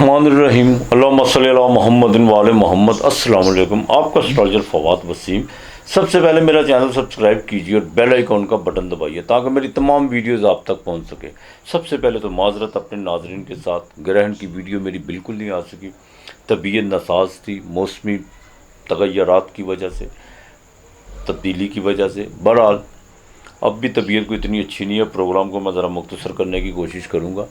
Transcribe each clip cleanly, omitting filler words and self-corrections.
बिस्मिल्लाहिर्रहमानिर्रहीम अल्लाहुम्मा सल्ली अला मुहम्मदिन व आले मोहम्मद। अस्सलाम वालेकुम। आपका एस्ट्रोलॉजर फवाद वसीम। सबसे पहले मेरा चैनल सब्सक्राइब कीजिए और बेल आइकॉन का बटन दबाइए ताकि मेरी तमाम वीडियोस आप तक पहुंच सके। सबसे पहले तो माजरत अपने नाजरीन के साथ, ग्रहण की वीडियो मेरी बिल्कुल नहीं आ सकी, तबीयत नासाज थी, मौसमी तगय्युरात की वजह से, तब्दीली की वजह से। बहरहाल अब भी तबीयत को इतनी अच्छी नहीं है, प्रोग्राम को मैं ज़रा मुख्तसर करने की कोशिश करूँगा।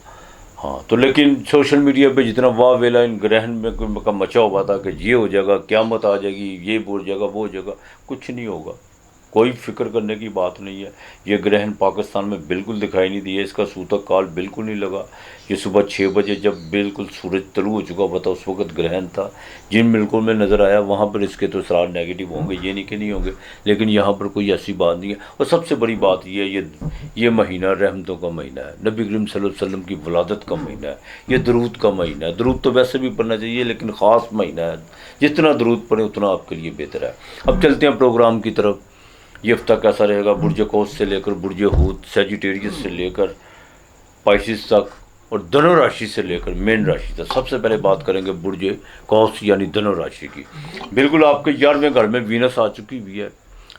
हाँ तो लेकिन सोशल मीडिया पे जितना वाह वेला इन ग्रहण में का मचा हुआ था कि ये हो जाएगा, क़यामत आ जाएगी, ये हो जाएगा, वो हो जाएगा, कुछ नहीं होगा। कोई फिक्र करने की बात नहीं है। ये ग्रहण पाकिस्तान में बिल्कुल दिखाई नहीं दिया, इसका सूतक काल बिल्कुल नहीं लगा। ये सुबह 6 बजे जब बिल्कुल सूरज तलू हो चुका हुआ था उस वक्त ग्रहण था। जिन मुल्कों में नज़र आया वहाँ पर इसके तो असरार नेगेटिव होंगे, ये नहीं कि नहीं होंगे, लेकिन यहाँ पर कोई ऐसी बात नहीं है। और सबसे बड़ी बात ये महीना रहमतों का महीना है, नबी करीम सल्लल्लाहु अलैहि वसल्लम की वलादत का महीना है, ये दरूद का महीना है। दरूद तो वैसे भी पढ़ना चाहिए लेकिन ख़ास महीना है, जितना दरूद पढ़े उतना आपके लिए बेहतर है। अब चलते हैं प्रोग्राम की तरफ। ये हफ्ता कैसा रहेगा, बुर्ज कौस से लेकर बुर्ज हूत, सैजिटेरियस से लेकर पाइसिस तक और धनु राशि से लेकर मेन राशि तक। सबसे पहले बात करेंगे बुर्ज कौस यानी धनु राशि की। बिल्कुल आपके 11वें घर में वीनस आ चुकी हुई है,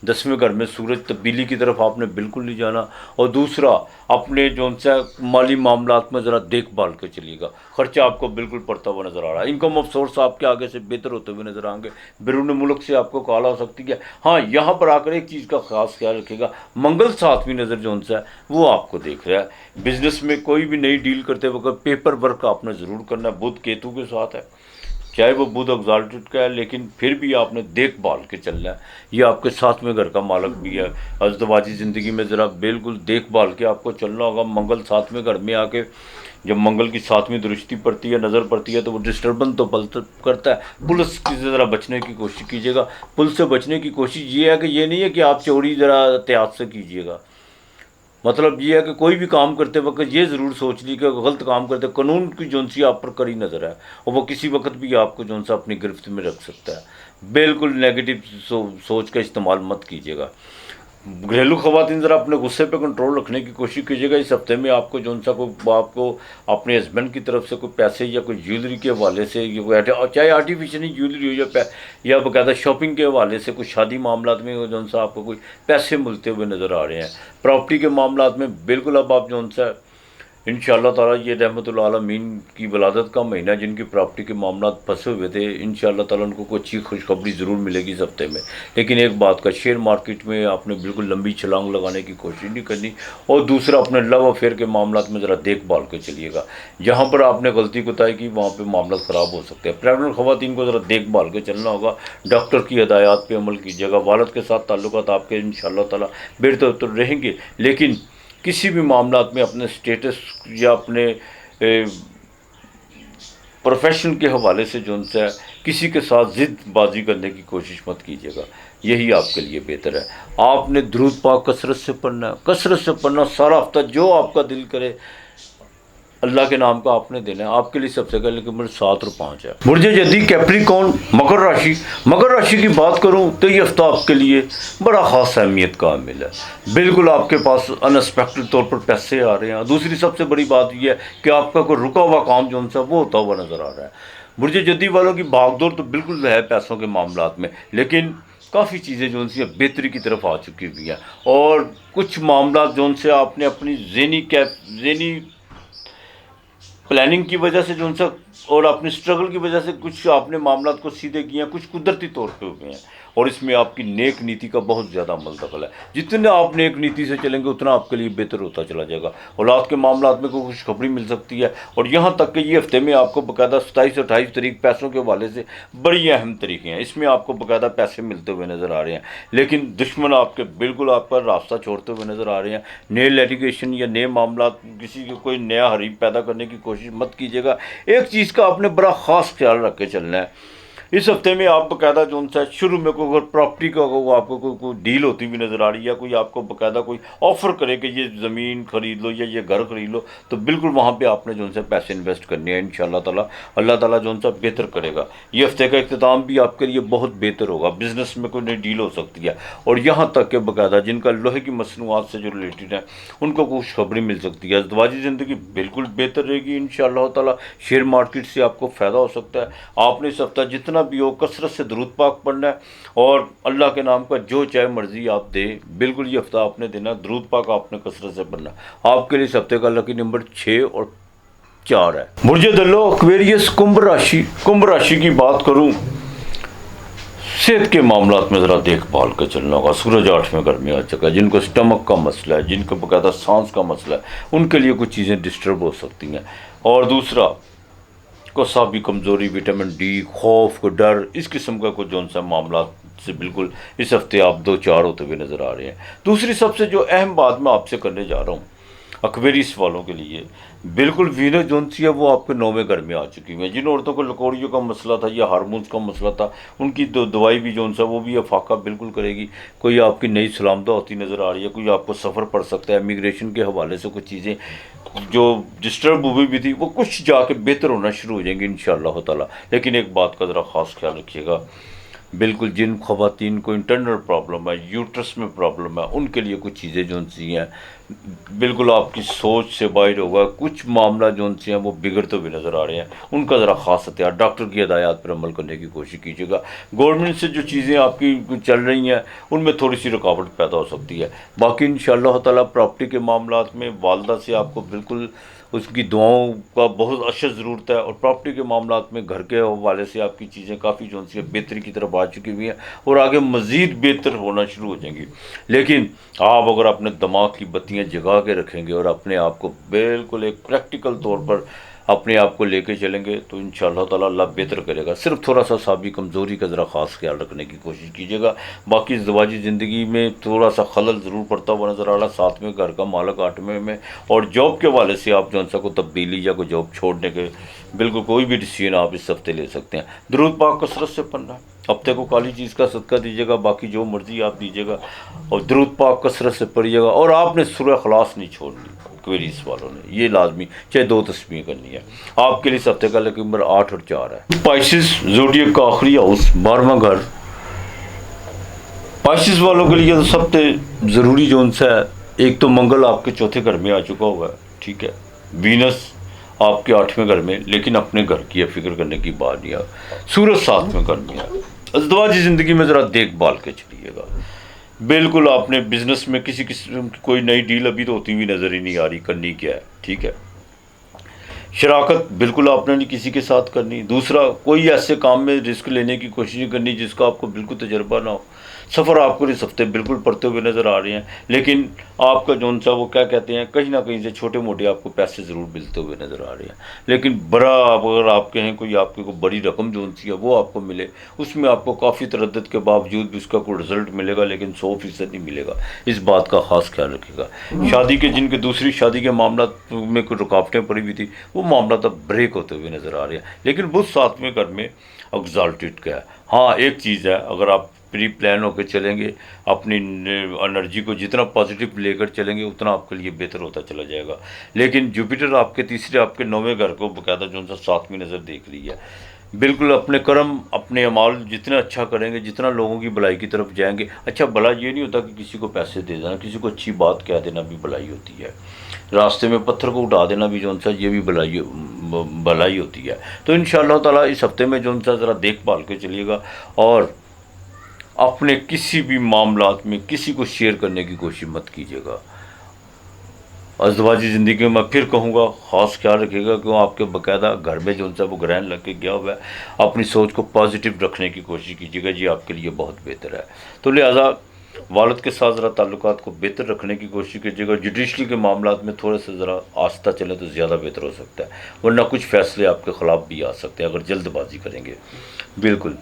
10वें घर में सूरज, तब्दीली की तरफ आपने बिल्कुल नहीं जाना। और दूसरा, अपने जो सा माली मामलात में ज़रा देखभाल कर चलिएगा, खर्चा आपको बिल्कुल पड़ता हुआ नज़र आ रहा है। इनकम ऑफ सोर्स आपके आगे से बेहतर होते हुए नज़र आएंगे। बैरून मुल्क से आपको कॉल आ सकती है। हाँ, यहाँ पर आकर एक चीज़ का खास ख्याल रखिएगा, मंगल 7वीं नज़र जो सा है वो आपको देख रहा है। बिजनेस में कोई भी नई डील करते वक्त पेपर वर्क आपने ज़रूर करना है। बुध केतु के साथ है, चाहे वो बुध एग्जाल्टेड का है, लेकिन फिर भी आपने देखभाल के चलना है। ये आपके 7वें घर का मालक भी है। अज़दवाजी ज़िंदगी में ज़रा बिल्कुल देखभाल के आपको चलना होगा। मंगल 7वें घर में आके जब मंगल की 7वीं दृष्टि पड़ती है, नज़र पड़ती है, तो वो डिस्टर्बेंस तो करता है। पुलिस की ज़रा बचने की कोशिश कीजिएगा। पुलिस से बचने की कोशिश ये है कि ये नहीं है कि आप चोरी ज़रा एहतियात से कीजिएगा। मतलब ये है कि कोई भी काम करते वक्त ये ज़रूर सोच ली कि गलत काम करते कानून की जोन सी आप पर कड़ी नज़र है और वो किसी वक्त भी आपको जोन सा अपनी गिरफ्त में रख सकता है। बिल्कुल नेगेटिव सोच का इस्तेमाल मत कीजिएगा। घरेलू ख़वातीन ज़रा अपने गुस्से पे कंट्रोल रखने की कोशिश कीजिएगा। इस हफ्ते में आपको जोन सा को आपको अपने हस्बैंड की तरफ से कोई पैसे या कोई ज्वेलरी के हवाले से, चाहे आर्टिफिशियल ज्वेलरी हो या बाकायदा शॉपिंग के हवाले से, कुछ शादी मामलात में जोन सा आपको कोई पैसे मिलते हुए नज़र आ रहे हैं। प्रॉपर्टी के मामलात में बिल्कुल अब आप जोन सा इंशाअल्लाह ताला, ये रहमतुल आलमीन की वलादत का महीना, जिनकी प्रॉपर्टी के मामलात फंसे हुए थे, इंशाअल्लाह ताला उनको कोई अच्छी खुशखबरी ज़रूर मिलेगी इस हफ्ते में। लेकिन एक बात का, शेयर मार्केट में आपने बिल्कुल लंबी छलांग लगाने की कोशिश नहीं करनी। और दूसरा, अपने लव अफेयर के मामलात में ज़रा देखभाल कर चलिएगा। जहाँ पर आपने गलती कोताही की वहाँ पर मामला ख़राब हो सकते हैं। प्रेगनेंट ख़वातीन को ज़रा देखभाल के चलना होगा। डॉक्टर की हिदायत पर अमल कीजिएगा। वालिद के साथ ताल्लुकात आपके इंशाअल्लाह ताला बेहतर रहेंगे, लेकिन किसी भी मामलात में अपने स्टेटस या अपने प्रोफेशन के हवाले से जो उनसे किसी के साथ ज़िद्दबाजी करने की कोशिश मत कीजिएगा, यही आपके लिए बेहतर है। आपने दुरूद पाक कसरत से पढ़ना, सारा हफ्ता जो आपका दिल करे अल्लाह के नाम का आपने देना है। आपके लिए सबसे पहले नंबर 7 और 5 है। बुर्ज जदी कैप्रिकॉर्न मकर राशि। मकर राशि की बात करूं तो ये हफ्ता आपके लिए बड़ा ख़ास अहमियत का हामिल है। बिल्कुल आपके पास अनएक्सपेक्टेड तौर पर पैसे आ रहे हैं। दूसरी सबसे बड़ी बात यह है कि आपका कोई रुका हुआ काम जो उनसे वो होता हुआ नज़र आ रहा है। बुर्ज जदी वालों की भागदौड़ तो बिल्कुल है पैसों के मामलात में, लेकिन काफ़ी चीज़ें जो उनसे बेहतरी की तरफ आ चुकी हुई हैं। और कुछ मामला जो उनसे आपने अपनी ज़हनी प्लानिंग की वजह से जो उनसे और अपनी स्ट्रगल की वजह से कुछ आपने मामला को सीधे किए हैं, कुछ कुदरती तौर पे हुए हैं। और इसमें आपकी नेक नीति का बहुत ज़्यादा अमल दखल है। जितने आप नेक नीति से चलेंगे उतना आपके लिए बेहतर होता चला जाएगा। औलाद के मामला में कोई खुशखबरी मिल सकती है। और यहाँ तक कि ये हफ्ते में आपको बाकायदा 27-28 तारीख पैसों के हवाले से बड़ी अहम तरीके हैं, इसमें आपको बाकायदा पैसे मिलते हुए नज़र आ रहे हैं। लेकिन दुश्मन आपके बिल्कुल आप पर रास्ता छोड़ते हुए नज़र आ रहे हैं। नए लिटिगेशन या नए मामला, किसी को कोई नया हरीफ पैदा करने की कोशिश मत कीजिएगा। एक चीज़ का आपने बड़ा ख़ास ख्याल रख के चलना है, इस हफ्ते में आप बाकायदा जो सा शुरू में कोई अगर प्रॉपर्टी का आपको कोई डील होती हुई नज़र आ रही है, या कोई आपको बाकायदा कोई ऑफ़र करे कि ये ज़मीन ख़रीद लो या ये घर ख़रीद लो, तो बिल्कुल वहाँ पे आपने जो सा पैसे इन्वेस्ट करने हैं। इंशाअल्लाह ताला अल्लाह ताला जो सा बेहतर करेगा। ये हफ्ते का इख्तिताम भी आपके लिए बहुत बेहतर होगा। बिज़नेस में कोई नई डील हो सकती है, और यहाँ तक कि बाकायदा जिनका लोहे की मसनूआत से जो रिलेटेड है उनको खुशखबरी मिल सकती है। अज़दवाजी ज़िंदगी बिल्कुल बेहतर रहेगी इंशाअल्लाह ताला। शेयर मार्केट से आपको फ़ायदा हो सकता है। आपने इस हफ्ता जितना भी हो कसरत से दुरूद पाक पढ़ना है, और अल्लाह के नाम का जो चाहे मर्जी आप दे, बिल्कुल ये हफ्ता आपने देना। दुरूद पाक आपने कसरत से पढ़ना। आपके लिए इस हफ्ते का लकी नंबर 6 और 4 है। बुर्ज दल्लो एक्वेरियस कुंभ राशि की बात करूं, सेहत के मामलात में ज़रा देखभाल कर चलना होगा। सूरज 8वें घर में आ चुका है। जिनको स्टमक का मसला है, जिनको बकायदा सांस का मसला है, उनके लिए कुछ चीज़ें डिस्टर्ब हो सकती हैं। और दूसरा कोसाबी कमज़ोरी, विटामिन डी, खौफ, डर, इस किस्म का कुछ जो सा मामला से बिल्कुल इस हफ्ते आप 2-4 होते हुए नज़र आ रहे हैं। दूसरी सबसे जो अहम बात मैं आपसे करने जा रहा हूँ एक्वेरियस वालों के लिए, बिल्कुल वीनस जोन सी है वो आपके 9वें घर में आ चुकी है। जिन औरतों को लकोड़ियों का मसला था या हार्मोन्स का मसला था, उनकी दवाई भी जोन सा वो भी अफाका बिल्कुल करेगी। कोई आपकी नई सलामत होती नज़र आ रही है, कोई आपको सफ़र पड़ सकता है। इमिग्रेशन के हवाले से कुछ चीज़ें जो डिस्टर्ब हुई भी थी वो कुछ जाके बेहतर होना शुरू हो जाएंगी इंशाअल्लाह ताला। लेकिन एक बात का ज़रा ख़ास ख्याल रखिएगा, बिल्कुल जिन ख़वातीन को इंटरनल प्रॉब्लम है, यूट्रस में प्रॉब्लम है, उनके लिए कुछ चीज़ें जो सी हैं बिल्कुल आपकी सोच से बाहर होगा। कुछ मामला जो सी हैं वो बिगड़ते हुए नज़र आ रहे हैं, उनका ज़रा ख़ास एहतियात, डॉक्टर की हिदायत पर अमल करने की कोशिश कीजिएगा। गवर्नमेंट से जो चीज़ें आपकी चल रही हैं उनमें थोड़ी सी रुकावट पैदा हो सकती है। बाकी इंशाअल्लाह ताला प्रॉपर्टी के मामलात में वालदा से आपको बिल्कुल उसकी दुआओं का बहुत अशद ज़रूरत है। और प्रॉपर्टी के मामलात में घर के हवाले से आपकी चीज़ें काफ़ी जो सी बेहतरी की तरफ आ चुकी हुई हैं, और आगे मज़ीद बेहतर होना शुरू हो जाएंगी। लेकिन आप अगर अपने दिमाग की बत्तियां जगा के रखेंगे और अपने आप को बिल्कुल एक प्रैक्टिकल तौर पर अपने आप को लेके चलेंगे, तो इंशाअल्लाह ताला अल्लाह बेहतर करेगा। सिर्फ थोड़ा सा साबी कमज़ोरी का ज़रा ख़ास ख्याल रखने की कोशिश कीजिएगा। बाकी ज़वाजी ज़िंदगी में थोड़ा सा खलल ज़रूर पड़ता हुआ नज़र आ रहा। 7वें घर का मालक 8वें में, और जॉब के हवाले से आप जो सा को तब्दीली या कोई जॉब छोड़ने के बिल्कुल कोई भी डिसीजन आप इस हफ्ते ले सकते हैं। दुरूद पाक कसरत से पढ़ना, हफ्ते को काली चीज़ का सदका दीजिएगा, बाकी जो मर्ज़ी आप दीजिएगा, और दुरूद पाक कसरत से पढ़िएगा। और आपने सूरह इखलास नहीं छोड़नी एक्वेरियस वालों ने, ये लाजमी, चाहे 2 तस्बीह करनी है। आपके लिए इस हफ्ते का लकी नंबर 8 और 4 है। स्पाइसिस ज़ोडिएक का आखिरी हाउस 12वां घर, स्पाइसिस वालों के लिए तो सबसे ज़रूरी जो सा है, एक तो मंगल आपके 4थे घर में आ चुका हुआ है, ठीक है। वीनस आपके 8वें घर में, लेकिन अपने घर की फिक्र करने की बात नहीं है। सूरज 7वें घर में है। अज़दवाजी ज़िंदगी में ज़रा देखभाल के चलिएगा। बिल्कुल आपने बिज़नेस में किसी किस्म की कोई नई डील अभी तो होती हुई नज़र ही नहीं आ रही, करनी क्या है, ठीक है। शराकत बिल्कुल आपने नहीं किसी के साथ करनी। दूसरा, कोई ऐसे काम में रिस्क लेने की कोशिश नहीं करनी जिसका आपको बिल्कुल तजर्बा ना हो। सफ़र आपको इस हफ्ते बिल्कुल पड़ते हुए नज़र आ रहे हैं, लेकिन आपका जौन सा वो क्या कहते हैं, कहीं ना कहीं से छोटे मोटे आपको पैसे ज़रूर मिलते हुए नज़र आ रहे हैं। लेकिन बड़ा अगर आप कहें कोई आपकी कोई बड़ी रकम जौन सी है वो आपको मिले, उसमें आपको काफ़ी तरद्दुद के बावजूद भी उसका कोई रिज़ल्ट मिलेगा, लेकिन 100% नहीं मिलेगा। इस बात का ख़ास ख्याल रखिएगा। शादी के जिनके दूसरी शादी के मामला में कुछ रुकावटें पड़ी हुई थी, वो मामला तब ब्रेक होते हुए नज़र आ रहे हैं। लेकिन बुध 7वें घर में एग्ज़ाल्टेड का है। हाँ, एक चीज़ है, अगर आप प्री प्लान होकर चलेंगे, अपनी एनर्जी को जितना पॉजिटिव लेकर चलेंगे उतना आपके लिए बेहतर होता चला जाएगा। लेकिन जुपिटर आपके तीसरे आपके 9वें घर को बाकायदा जो सा 7वीं नज़र देख रही है। बिल्कुल अपने कर्म अपने अमाल जितना अच्छा करेंगे, जितना लोगों की भलाई की तरफ जाएंगे। अच्छा, भला ये नहीं होता कि किसी को पैसे दे देना, किसी को अच्छी बात कह देना भी भलाई होती है। रास्ते में पत्थर को उठा देना भी जो सा ये भी भलाई होती है। तो इंशाअल्लाह ताला इस हफ्ते में जो सा ज़रा देखभाल के चलिएगा, और अपने किसी भी मामलात में किसी को शेयर करने की कोशिश मत कीजिएगा। अज़दवाजी ज़िंदगी में मैं फिर कहूँगा, ख़ास ख्याल रखिएगा कि आपके बाकायदा घर में जो सा वो ग्रहण लग के गया हुआ है। अपनी सोच को पॉजिटिव रखने की कोशिश कीजिएगा, ये आपके लिए बहुत बेहतर है। तो लिहाजा वालिद के साथ ज़रा ताल्लुकात को बेहतर रखने की कोशिश कीजिएगा। जुडिशली के मामलात में थोड़े से ज़रा आस्था चले तो ज़्यादा बेहतर हो सकता है, वरना कुछ फ़ैसले आपके ख़िलाफ़ भी आ सकते हैं अगर जल्दबाजी करेंगे। बिल्कुल,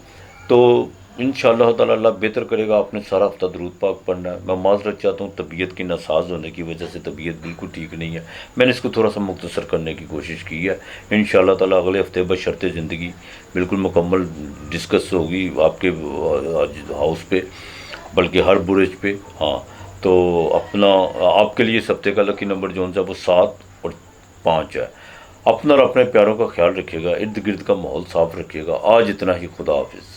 तो इंशाअल्लाह ताला अल्लाह बेहतर करेगा। आपने सारा हफ्ता दरूद पाक पढ़ना है। मैं माजरत चाहता हूँ, तबीयत की नासाज होने की वजह से तबीयत बिल्कुल ठीक नहीं है। मैंने इसको थोड़ा सा मुख्तसर करने की कोशिश की है। इंशाअल्लाह ताला अगले हफ्ते बशर्त ज़िंदगी बिल्कुल मुकम्मल डिस्कस होगी आपके हाउस पे, बल्कि हर बुरेज पे। हाँ, तो अपना आपके लिए इस हफ्ते का लकी नंबर जो है वो 7 और 5 है। अपना और अपने प्यारों का ख्याल रखिएगा, इर्द गिर्द का माहौल साफ़ रखिएगा। आज इतना ही, खुदा हाफिज़।